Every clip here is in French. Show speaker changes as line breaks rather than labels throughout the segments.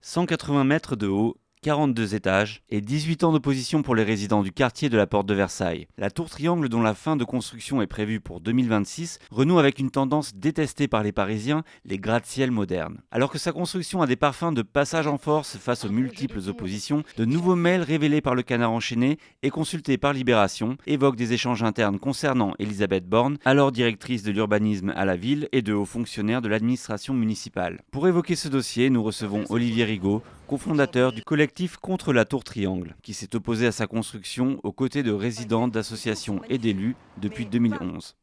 180 mètres de haut, 42 étages et 18 ans d'opposition pour les résidents du quartier de la Porte de Versailles. La tour Triangle, dont la fin de construction est prévue pour 2026, renoue avec une tendance détestée par les Parisiens, les gratte-ciel modernes. Alors que sa construction a des parfums de passage en force face aux multiples oppositions, de nouveaux mails révélés par le Canard enchaîné et consultés par Libération évoquent des échanges internes concernant Elisabeth Borne, alors directrice de l'urbanisme à la ville, et de hauts fonctionnaires de l'administration municipale. Pour évoquer ce dossier, nous recevons Olivier Rigaud, cofondateur du collectif Contre la Tour Triangle, qui s'est opposé à sa construction aux côtés de résidents, d'associations et d'élus depuis 2011.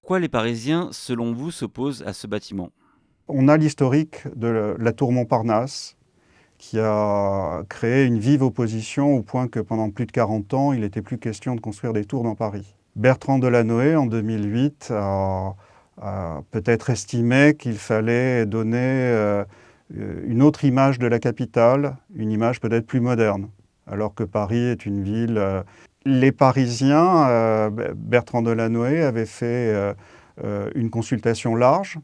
Pourquoi les Parisiens, selon vous, s'opposent à ce bâtiment ?
On a l'historique de la tour Montparnasse qui a créé une vive opposition au point que pendant plus de 40 ans, il n'était plus question de construire des tours dans Paris. Bertrand Delanoë, en 2008, a peut-être estimé qu'il fallait donner une autre image de la capitale, une image peut-être plus moderne, alors que Paris est une ville... Les Parisiens, Bertrand Delanoë avait fait une consultation large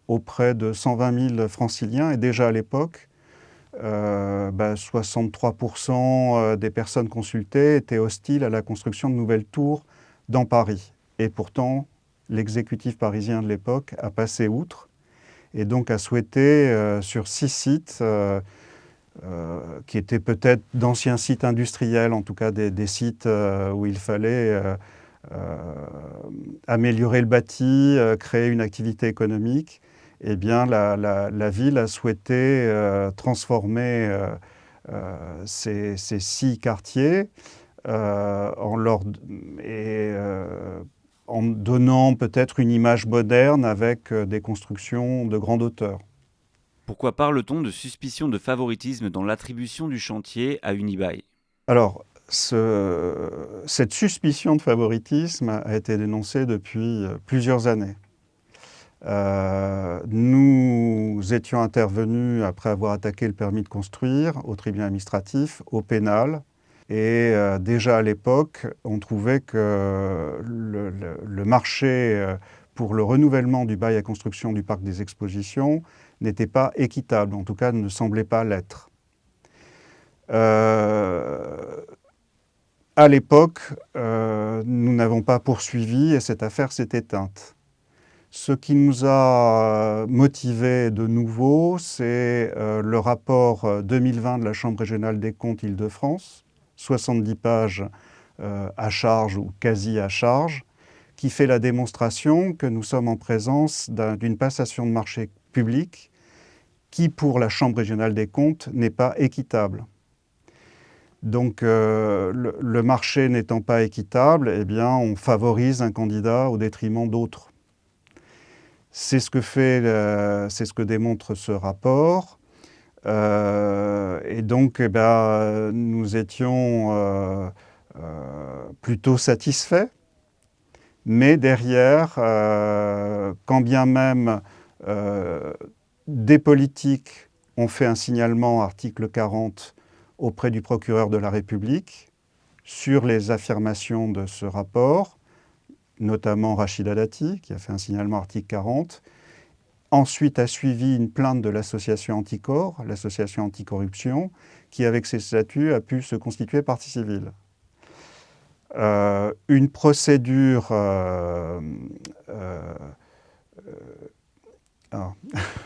auprès de 120 000 franciliens, et déjà à l'époque, 63% des personnes consultées étaient hostiles à la construction de nouvelles tours dans Paris. Et pourtant, l'exécutif parisien de l'époque a passé outre et donc a souhaité, sur 6 sites, qui étaient peut-être d'anciens sites industriels, en tout cas des sites où il fallait améliorer le bâti, créer une activité économique, eh bien, la ville a souhaité transformer ces 6 quartiers en donnant peut-être une image moderne avec des constructions de grande hauteur.
Pourquoi parle-t-on de suspicion de favoritisme dans l'attribution du chantier à Unibail ?
Alors, cette suspicion de favoritisme a été dénoncée depuis plusieurs années. Nous étions intervenus après avoir attaqué le permis de construire au tribunal administratif, au pénal. Et déjà à l'époque, on trouvait que le marché pour le renouvellement du bail à construction du parc des expositions n'était pas équitable, en tout cas ne semblait pas l'être. À l'époque, nous n'avons pas poursuivi et cette affaire s'est éteinte. Ce qui nous a motivés de nouveau, c'est le rapport 2020 de la Chambre régionale des comptes Île-de-France, 70 pages à charge ou quasi à charge, qui fait la démonstration que nous sommes en présence d'une passation de marché public qui, pour la Chambre régionale des comptes, n'est pas équitable. Donc, le marché n'étant pas équitable, eh bien, on favorise un candidat au détriment d'autres. C'est ce que démontre ce rapport. Et donc, nous étions plutôt satisfaits. Mais derrière, quand bien même des politiques ont fait un signalement article 40 auprès du procureur de la République sur les affirmations de ce rapport, notamment Rachida Dati, qui a fait un signalement article 40. Ensuite a suivi une plainte de l'association Anticor, l'association anticorruption, qui, avec ses statuts, a pu se constituer partie civile. Une procédure...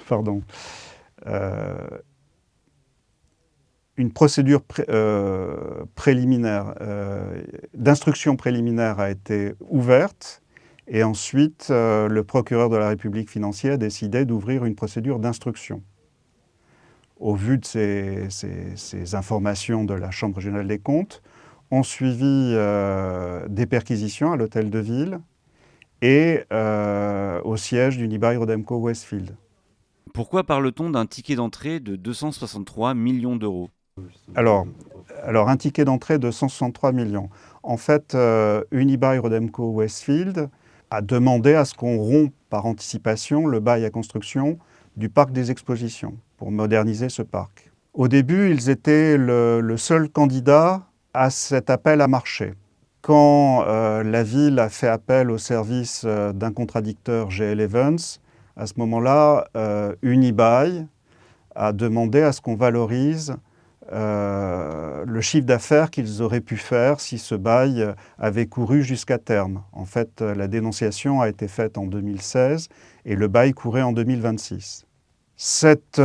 pardon. Une procédure préliminaire, d'instruction préliminaire a été ouverte et ensuite le procureur de la République financier a décidé d'ouvrir une procédure d'instruction. Au vu de ces informations de la Chambre régionale des comptes, ont suivi des perquisitions à l'hôtel de ville et au siège d'Unibail Rodamco Westfield.
Pourquoi parle-t-on d'un ticket d'entrée de 263 millions d'euros ?
Alors, un ticket d'entrée de 163 millions. En fait, Unibail Rodamco Westfield a demandé à ce qu'on rompe par anticipation le bail à construction du parc des expositions pour moderniser ce parc. Au début, ils étaient le seul candidat à cet appel à marché. Quand la ville a fait appel au service d'un contradicteur, GL Evans, À ce moment-là, Unibail a demandé à ce qu'on valorise le chiffre d'affaires qu'ils auraient pu faire si ce bail avait couru jusqu'à terme. En fait, la dénonciation a été faite en 2016 et le bail courait en 2026. Cette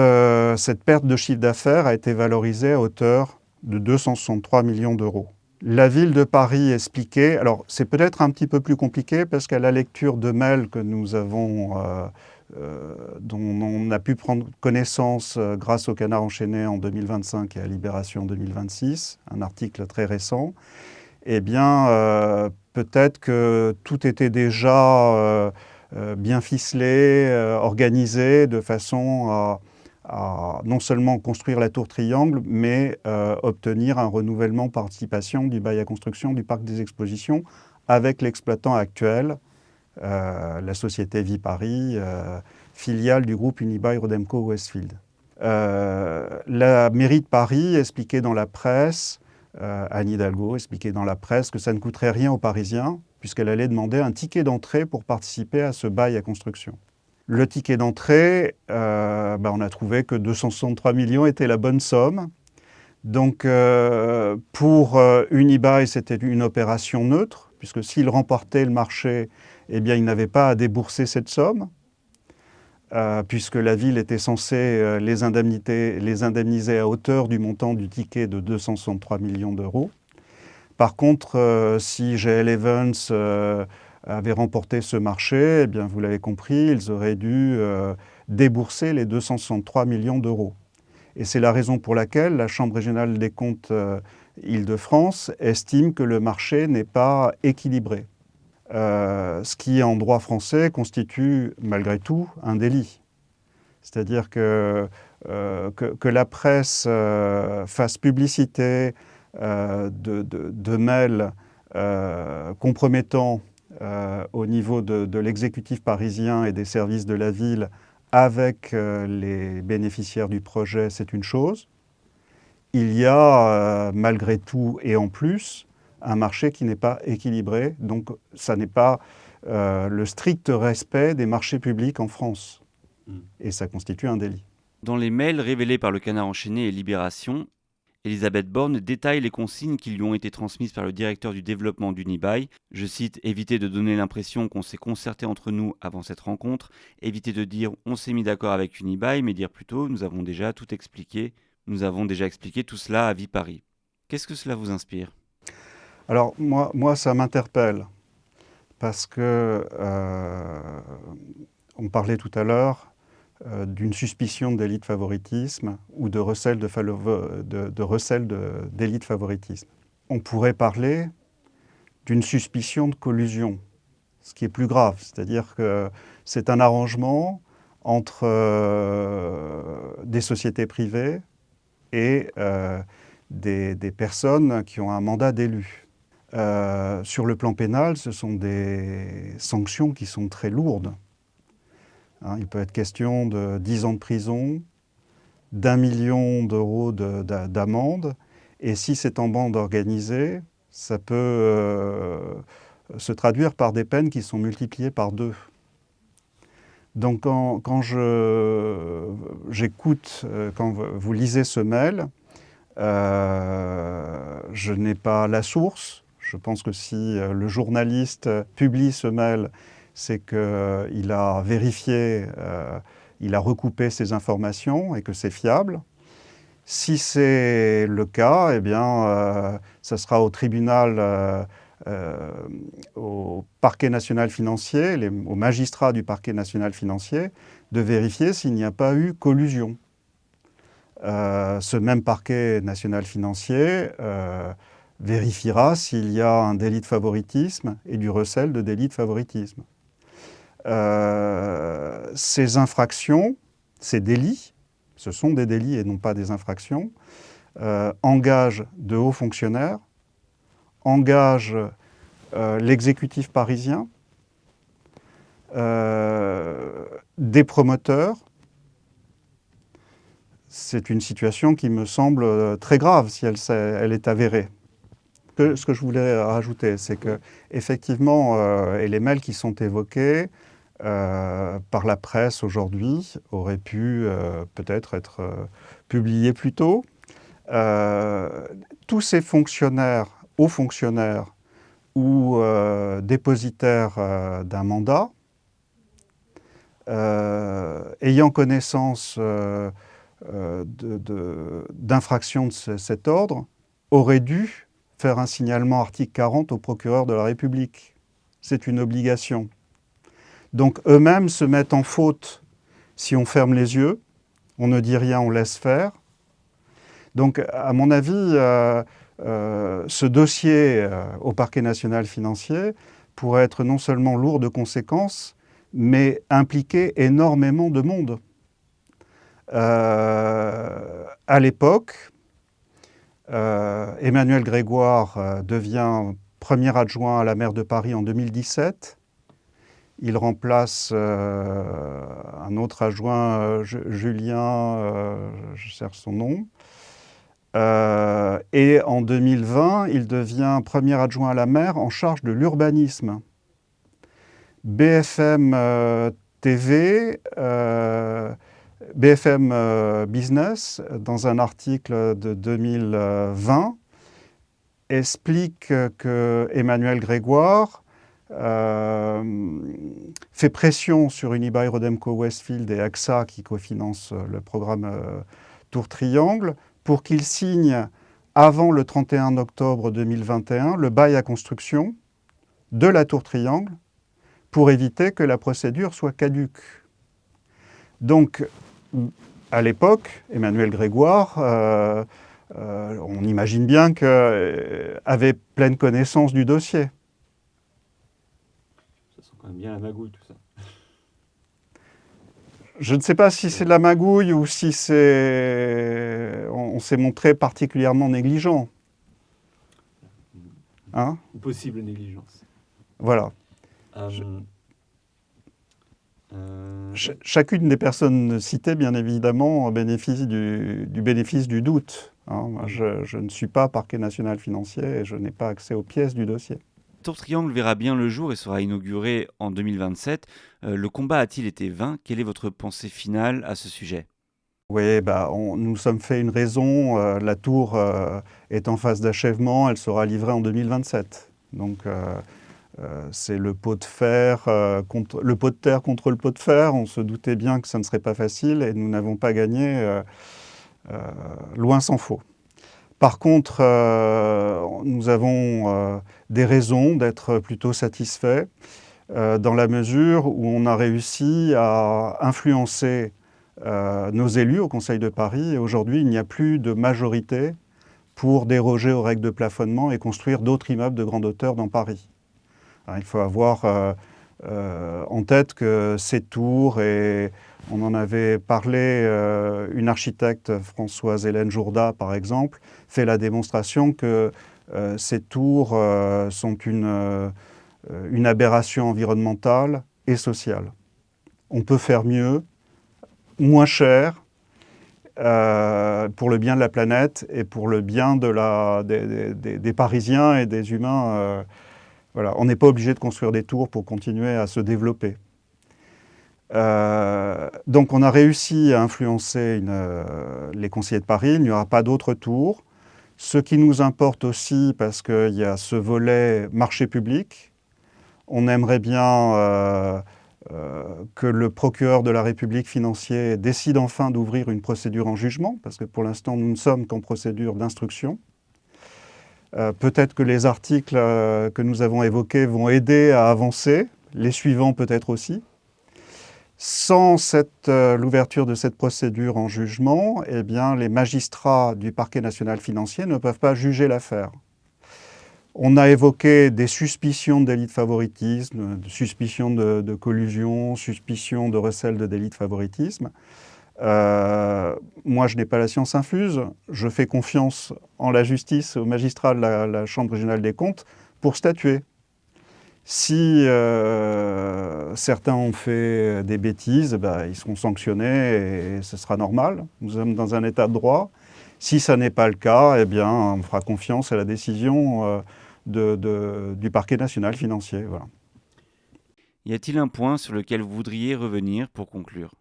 perte de chiffre d'affaires a été valorisée à hauteur de 263 millions d'euros. La ville de Paris expliquait, alors c'est peut-être un petit peu plus compliqué parce qu'à la lecture de mails que nous avons, dont on a pu prendre connaissance grâce au Canard enchaîné en 2025 et à Libération en 2026, un article très récent, eh bien peut-être que tout était déjà bien ficelé, organisé de façon à non seulement construire la tour Triangle, mais obtenir un renouvellement participation du bail à construction du parc des expositions avec l'exploitant actuel, la société Viparis, filiale du groupe Unibail-Rodamco-Westfield. La mairie de Paris expliquait dans la presse, Anne Hidalgo expliquait dans la presse que ça ne coûterait rien aux Parisiens, puisqu'elle allait demander un ticket d'entrée pour participer à ce bail à construction. Le ticket d'entrée, on a trouvé que 263 millions était la bonne somme. Donc pour Unibail, c'était une opération neutre, puisque s'il remportait le marché, eh bien, il n'avait pas à débourser cette somme, puisque la ville était censée les indemniser à hauteur du montant du ticket de 263 millions d'euros. Par contre, si GL Evans avaient remporté ce marché, eh bien, vous l'avez compris, ils auraient dû débourser les 263 millions d'euros. Et c'est la raison pour laquelle la Chambre régionale des comptes Île-de-France estime que le marché n'est pas équilibré. Ce qui, en droit français, constitue malgré tout un délit. C'est-à-dire que la presse fasse publicité de mails compromettants au niveau de l'exécutif parisien et des services de la ville avec les bénéficiaires du projet, c'est une chose. Il y a malgré tout et en plus un marché qui n'est pas équilibré, donc ça n'est pas le strict respect des marchés publics en France. Et ça constitue un délit.
Dans les mails révélés par le Canard enchaîné et Libération, Elisabeth Borne détaille les consignes qui lui ont été transmises par le directeur du développement d'Unibail. Je cite « Éviter de donner l'impression qu'on s'est concerté entre nous avant cette rencontre, éviter de dire on s'est mis d'accord avec Unibail, mais dire plutôt nous avons déjà tout expliqué, nous avons déjà expliqué tout cela à Viparis ». Qu'est-ce que cela vous inspire ?
Alors moi ça m'interpelle, parce que on parlait tout à l'heure d'une suspicion de délit de favoritisme ou de recel de délit de favoritisme. On pourrait parler d'une suspicion de collusion, ce qui est plus grave, c'est-à-dire que c'est un arrangement entre des sociétés privées et des personnes qui ont un mandat d'élu. Sur le plan pénal, ce sont des sanctions qui sont très lourdes. Il peut être question de 10 ans de prison, d'1 million d'euros d'amende, et si c'est en bande organisée, ça peut se traduire par des peines qui sont multipliées par 2. Donc quand j'écoute, quand vous lisez ce mail, je n'ai pas la source. Je pense que si le journaliste publie ce mail, c'est qu'il a vérifié, il a recoupé ses informations et que c'est fiable. Si c'est le cas, eh bien, ça sera au tribunal, au parquet national financier, aux magistrats du parquet national financier, de vérifier s'il n'y a pas eu collusion. Ce même parquet national financier vérifiera s'il y a un délit de favoritisme et du recel de délit de favoritisme. Ces infractions, ces délits, ce sont des délits et non pas des infractions, engagent de hauts fonctionnaires, engagent l'exécutif parisien, des promoteurs. C'est une situation qui me semble très grave si elle est avérée. Ce que je voulais rajouter, c'est que effectivement, et les mails qui sont évoqués, par la presse aujourd'hui auraient pu peut-être être publiés plus tôt. Tous ces fonctionnaires, hauts fonctionnaires ou dépositaires d'un mandat, ayant connaissance d'infractions de cet ordre, auraient dû faire un signalement article 40 au procureur de la République. C'est une obligation. Donc eux-mêmes se mettent en faute si on ferme les yeux, on ne dit rien, on laisse faire. Donc à mon avis, ce dossier au parquet national financier pourrait être non seulement lourd de conséquences, mais impliquer énormément de monde. À l'époque, Emmanuel Grégoire devient premier adjoint à la maire de Paris en 2017. Il remplace un autre adjoint, Julien, je cherche son nom. Et en 2020, il devient premier adjoint à la maire en charge de l'urbanisme. BFM TV, BFM Business, dans un article de 2020, explique que Emmanuel Grégoire fait pression sur Unibail-Rodamco-Westfield et AXA qui cofinancent le programme Tour Triangle pour qu'il signe avant le 31 octobre 2021 le bail à construction de la Tour Triangle pour éviter que la procédure soit caduque. Donc, à l'époque, Emmanuel Grégoire, on imagine bien avait pleine connaissance du dossier.
Ça sent quand même bien la magouille, tout ça.
Je ne sais pas si c'est de la magouille ou si on s'est montré particulièrement négligent. Hein ?
Une possible négligence.
Voilà. Chacune des personnes citées, bien évidemment, bénéficie du bénéfice du doute. Hein. Moi, je ne suis pas parquet national financier et je n'ai pas accès aux pièces du dossier.
Tour Triangle verra bien le jour et sera inauguré en 2027. Le combat a-t-il été vain ? Quelle est votre pensée finale à ce sujet ?
Oui, nous sommes fait une raison. La tour est en phase d'achèvement. Elle sera livrée en 2027. Donc, c'est le pot de fer contre le pot de terre contre le pot de fer. On se doutait bien que ça ne serait pas facile et nous n'avons pas gagné, loin s'en faut. Par contre, nous avons des raisons d'être plutôt satisfaits dans la mesure où on a réussi à influencer nos élus au Conseil de Paris. Et aujourd'hui, il n'y a plus de majorité pour déroger aux règles de plafonnement et construire d'autres immeubles de grande hauteur dans Paris. Alors, il faut avoir en tête que ces tours, et on en avait parlé, une architecte, Françoise Hélène Jourda par exemple, fait la démonstration que ces tours sont une aberration environnementale et sociale. On peut faire mieux, moins cher, pour le bien de la planète et pour le bien des Parisiens et des humains. Voilà. On n'est pas obligé de construire des tours pour continuer à se développer. Donc on a réussi à influencer les conseillers de Paris. Il n'y aura pas d'autres tours. Ce qui nous importe aussi, parce qu'il y a ce volet marché public, on aimerait bien que le procureur de la République financier décide enfin d'ouvrir une procédure en jugement, parce que pour l'instant nous ne sommes qu'en procédure d'instruction. Peut-être que les articles que nous avons évoqués vont aider à avancer, les suivants peut-être aussi. Sans l'ouverture de cette procédure en jugement, eh bien, les magistrats du parquet national financier ne peuvent pas juger l'affaire. On a évoqué des suspicions de délit de favoritisme, de suspicions de collusion, suspicions de recel de délit de favoritisme. Moi, je n'ai pas la science infuse. Je fais confiance en la justice, aux magistrats de la Chambre régionale des comptes pour statuer. Si certains ont fait des bêtises, ils seront sanctionnés et ce sera normal. Nous sommes dans un état de droit. Si ça n'est pas le cas, eh bien, on fera confiance à la décision du parquet national financier. Voilà.
Y a-t-il un point sur lequel vous voudriez revenir pour conclure?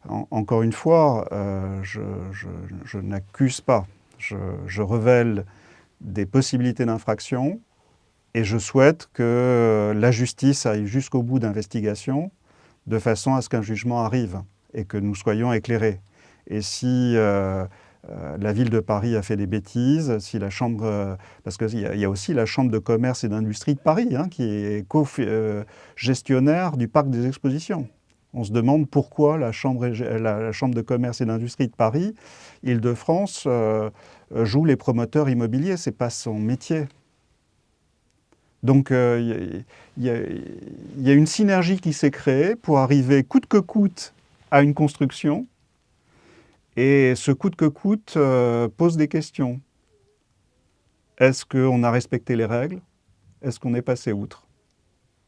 Encore une fois, je n'accuse pas, je révèle des possibilités d'infraction et je souhaite que la justice aille jusqu'au bout d'investigation de façon à ce qu'un jugement arrive et que nous soyons éclairés. Et si la ville de Paris a fait des bêtises, si la Chambre... parce qu'il y a aussi la Chambre de commerce et d'industrie de Paris, qui est gestionnaire du parc des expositions. On se demande pourquoi la Chambre de commerce et d'industrie de Paris, Île-de-France, joue les promoteurs immobiliers. Ce n'est pas son métier. Donc il y a une synergie qui s'est créée pour arriver coûte que coûte à une construction. Et ce coûte que coûte pose des questions. Est-ce qu'on a respecté les règles? Est-ce qu'on est passé outre?